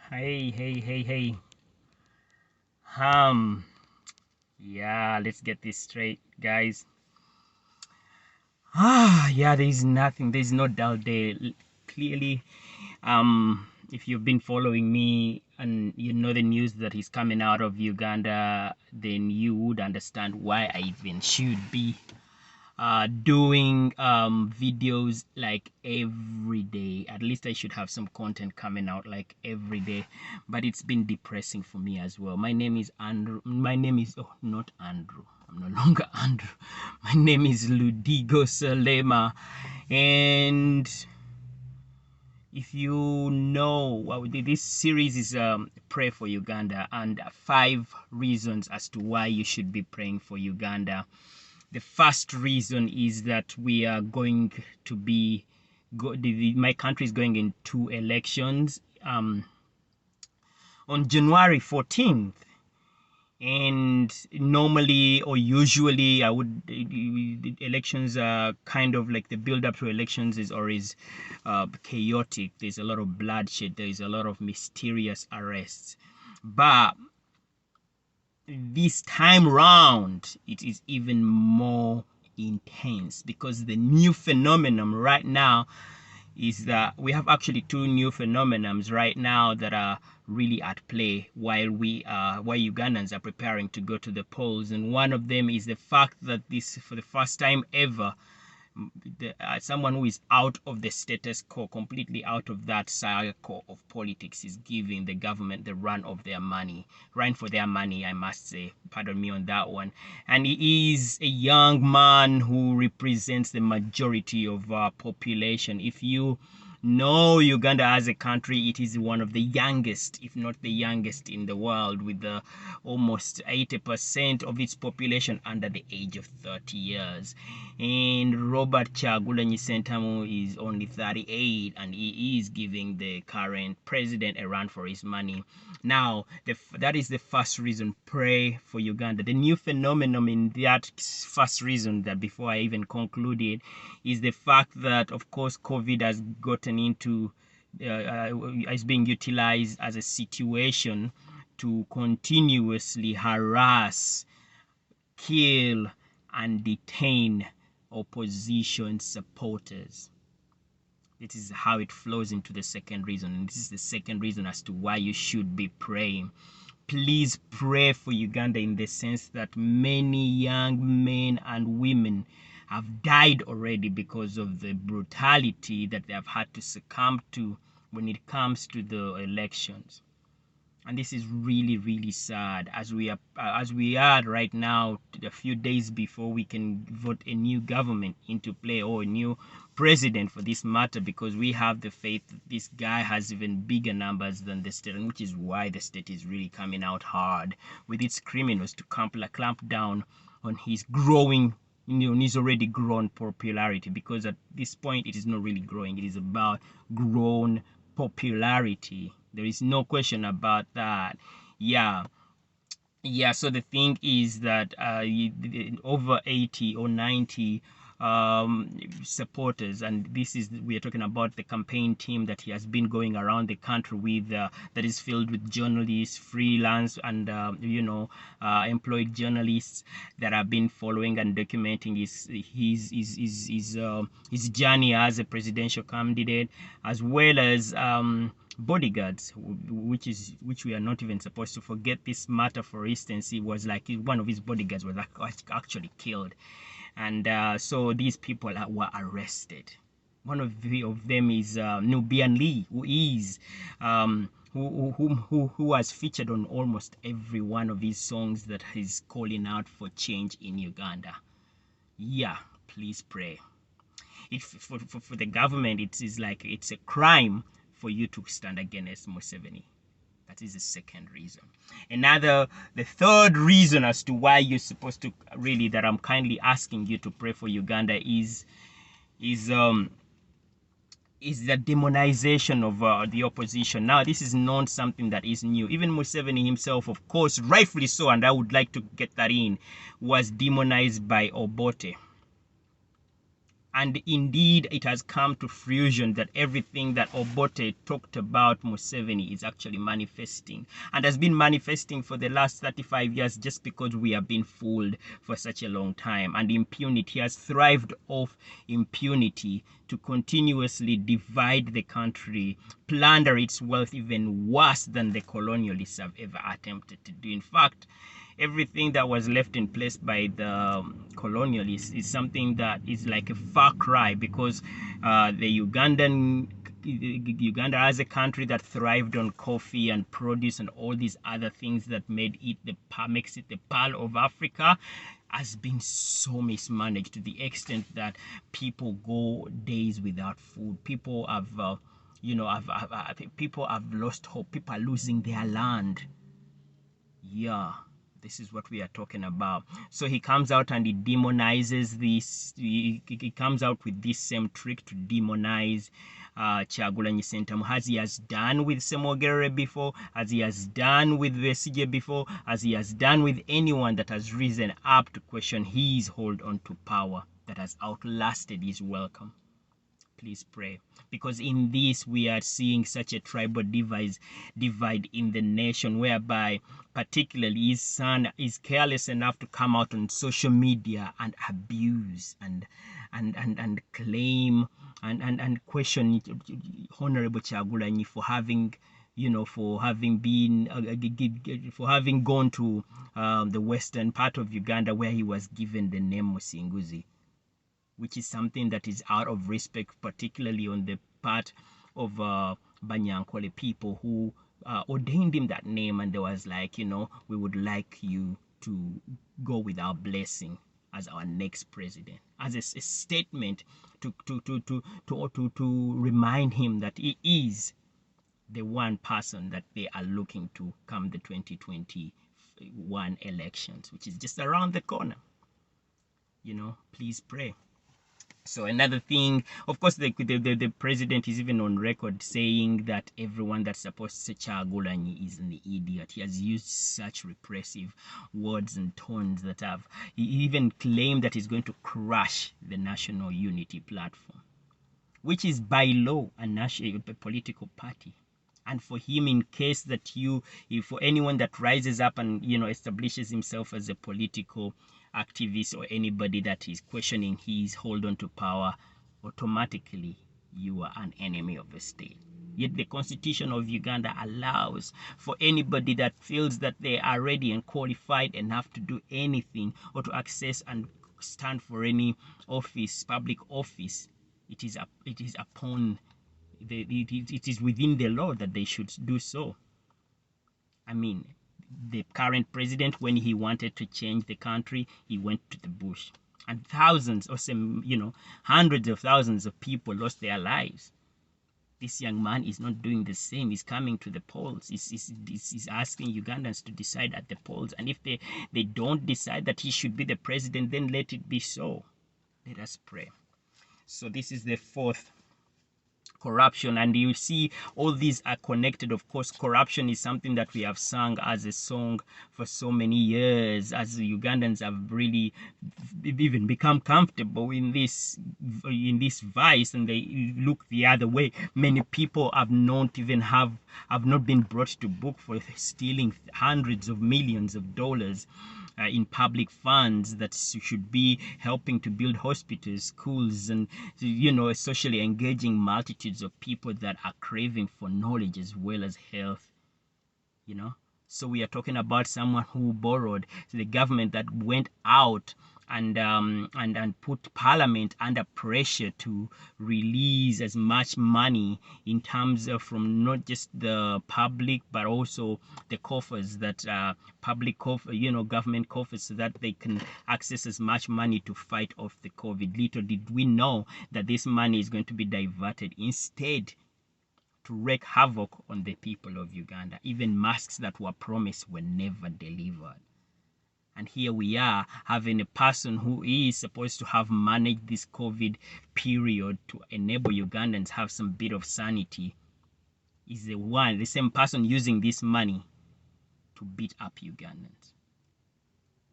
Hey. Um, yeah, let's get this straight, guys. Yeah, there's no doubt there. Clearly, if you've been following me and you know the news that is coming out of Uganda, then you would understand why I even should be doing videos like every day. At least I should have some content coming out like every day, but it's been depressing for me as well. My name is Andrew. My name is not Andrew. I'm no longer Andrew. My name is Ludigo Salema, and if you know, well, this series is pray for Uganda, and 5 reasons as to why you should be praying for Uganda. The first reason is that we are going to be my country is going into elections on January 14th. And normally or usually elections are kind of like the build up to elections is always chaotic. There's a lot of bloodshed, there's a lot of mysterious arrests, but this time round it is even more intense because the new phenomenon right now is that we have actually two new phenomenons right now that are really at play while Ugandans are preparing to go to the polls. And one of them is the fact that this, for the first time ever, someone who is out of the status quo, completely out of that cycle of politics, is giving the government the run for their money, I must say. Pardon me on that one. And he is a young man who represents the majority of our population. If you know Uganda as a country, it is one of the youngest, if not the youngest in the world, with almost 80% of its population under the age of 30 years. And Robert Kyagulanyi Ssentamu is only 38, and he is giving the current president a run for his money. Now, that is the first reason, pray for Uganda. The new phenomenon in that first reason, that before I even concluded, is the fact that, of course, COVID has gotten into, is being utilized as a situation to continuously harass, kill, and detain opposition supporters. This is how it flows into the second reason, and this is the second reason as to why you should be praying. Please pray for Uganda, in the sense that many young men and women have died already because of the brutality that they have had to succumb to when it comes to the elections. And this is really sad, as we are right now, a few days before we can vote a new government into play, or a new president for this matter, because we have the faith that this guy has even bigger numbers than the state, and which is why the state is really coming out hard with its criminals to clamp down on his growing, his already grown popularity. Because at this point it is not really growing, it is about grown popularity. There is no question about that. Yeah, so the thing is that over 80 or 90 supporters, and we are talking about the campaign team that he has been going around the country with, that is filled with journalists, freelance, and employed journalists that have been following and documenting his journey as a presidential candidate, as well as bodyguards, which we are not even supposed to forget. This matter, for instance, it was like one of his bodyguards was actually killed, and so these people were arrested. One of them is Nubian Lee, who is who has featured on almost every one of his songs that is calling out for change in Uganda. Yeah, please pray. For the government, it is like it's a crime for you to stand against Museveni. That is the second reason. The third reason as to why you're supposed to really, that I'm kindly asking you to pray for Uganda, is the demonization of the opposition. Now, this is not something that is new. Even Museveni himself, of course, rightfully so, and I would like to get that in, was demonized by Obote. And indeed, it has come to fruition that everything that Obote talked about Museveni is actually manifesting, and has been manifesting for the last 35 years, just because we have been fooled for such a long time. And impunity has thrived off impunity to continuously divide the country, plunder its wealth even worse than the colonialists have ever attempted to do. In fact, everything that was left in place by the colonialists is something that is like a far cry, because Uganda as a country that thrived on coffee and produce and all these other things that makes it the pearl of Africa, has been so mismanaged to the extent that people go days without food. People have people have lost hope. People are losing their land. Yeah, this is what we are talking about. So he comes out and he demonizes this. He comes out with this same trick to demonize Kyagulanyi Ssentamu, as he has done with Semogere before, as he has done with Besigye before, as he has done with anyone that has risen up to question his hold on to power that has outlasted his welcome. Please pray, because in this we are seeing such a tribal divide in the nation, whereby particularly his son is careless enough to come out on social media and abuse and claim and question Honorable Kyagulanyi for having for having gone to the western part of Uganda, where he was given the name Musinguzi, which is something that is out of respect, particularly on the part of Banyankole people who ordained him that name, and they was like, we would like you to go with our blessing as our next president, as a statement to remind him that he is the one person that they are looking to come the 2021 elections, which is just around the corner. Please pray. So another thing, of course, the president is even on record saying that everyone that supports Kyagulanyi is an idiot. He has used such repressive words and tones that he even claimed that he's going to crush the National Unity Platform, which is by law a political party. And for him, in case that for anyone that rises up and establishes himself as a political activist, or anybody that is questioning his hold on to power, automatically you are an enemy of the state. Yet the Constitution of Uganda allows for anybody that feels that they are ready and qualified enough to do anything or to access and stand for any office, public office. It is within the law that they should do so. I mean, the current president, when he wanted to change the country, he went to the bush, and thousands, or hundreds of thousands of people lost their lives. This young man is not doing the same. He's coming to the polls. He's asking Ugandans to decide at the polls, and if they don't decide that he should be the president, then let it be so. Let us pray. So this is the fourth: corruption. And you see, all these are connected. Of course, corruption is something that we have sung as a song for so many years, as the Ugandans have really even become comfortable in this vice, and they look the other way. Many people have not been brought to book for stealing hundreds of millions of dollars in public funds that should be helping to build hospitals, schools, and socially engaging multitudes of people that are craving for knowledge as well as health. So we are talking about someone who borrowed. So the government that went out and put parliament under pressure to release as much money in terms of from not just the public but also the coffers, that government coffers, so that they can access as much money to fight off the COVID. Little did we know that this money is going to be diverted instead to wreak havoc on the people of Uganda. Even masks that were promised were never delivered. And here we are having a person who is supposed to have managed this COVID period to enable Ugandans have some bit of sanity, is the same person using this money to beat up Ugandans.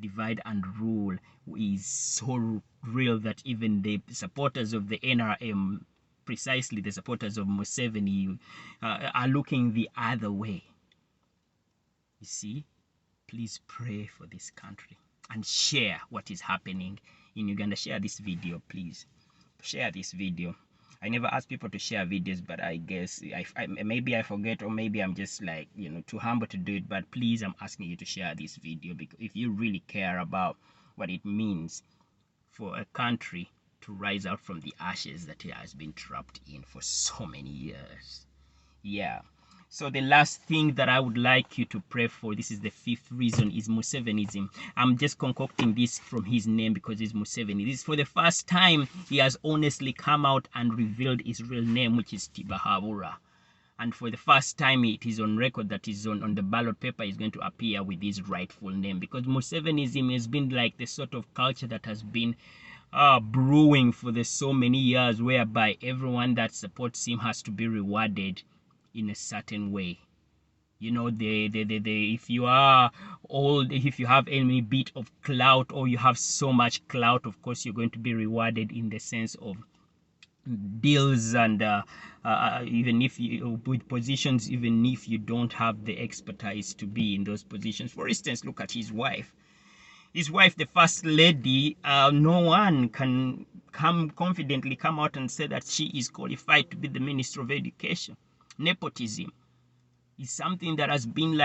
divide and rule is so real that even the supporters of the NRM, precisely the supporters of Museveni, are looking the other way. You see, please pray for this country and share what is happening in Uganda. Share this video, please. Share this video. I never ask people to share videos, but I guess maybe I forget, or maybe I'm just like, too humble to do it. But please, I'm asking you to share this video, because if you really care about what it means for a country to rise out from the ashes that it has been trapped in for so many years. Yeah. So the last thing that I would like you to pray for, this is the fifth reason, is Museveniism. I'm just concocting this from his name because it's Museveni. This is for the first time he has honestly come out and revealed his real name, which is Tibahabura. And for the first time, it is on record that is on the ballot paper is going to appear with his rightful name, because Museveniism has been like the sort of culture that has been brewing for the so many years, whereby everyone that supports him has to be rewarded in a certain way. If you are old, if you have any bit of clout, or you have so much clout, of course you're going to be rewarded in the sense of deals, and even if you with positions, even if you don't have the expertise to be in those positions. For instance, look at his wife, the first lady. No one can confidently come out and say that she is qualified to be the Minister of Education. Nepotism is something that has been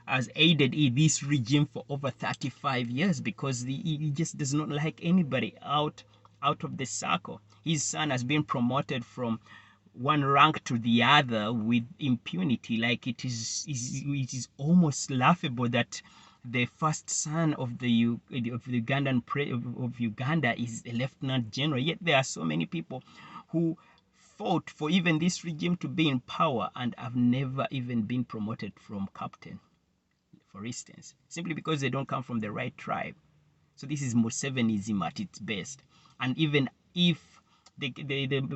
has aided this regime for over 35 years, because he just does not like anybody out of the circle. His son has been promoted from one rank to the other with impunity. Like it is almost laughable that the first son of the Ugandan of Uganda is a lieutenant general. Yet there are so many people who fought for even this regime to be in power and have never even been promoted from captain, for instance, simply because they don't come from the right tribe. So this is Museveniism at its best. And even if the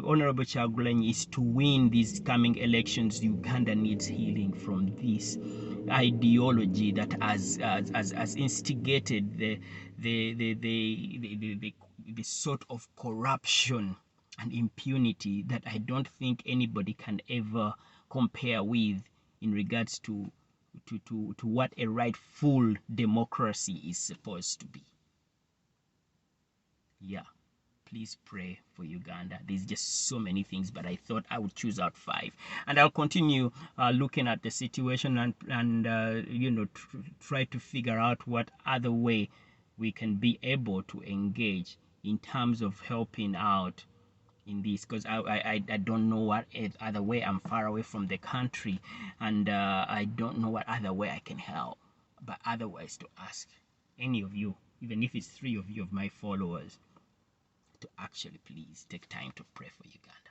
Honorable Kyagulanyi is to win these coming elections, Uganda needs healing from this ideology that has instigated the sort of corruption and impunity that I don't think anybody can ever compare with in regards to what a rightful democracy is supposed to be. Yeah, please pray for Uganda. There's just so many things, but I thought I would choose out 5, and I'll continue looking at the situation and try to figure out what other way we can be able to engage in terms of helping out in this, because I don't know what other way. I'm far away from the country, and I don't know what other way I can help, but otherwise to ask any of you, even if it's 3 of you of my followers, to actually please take time to pray for Uganda.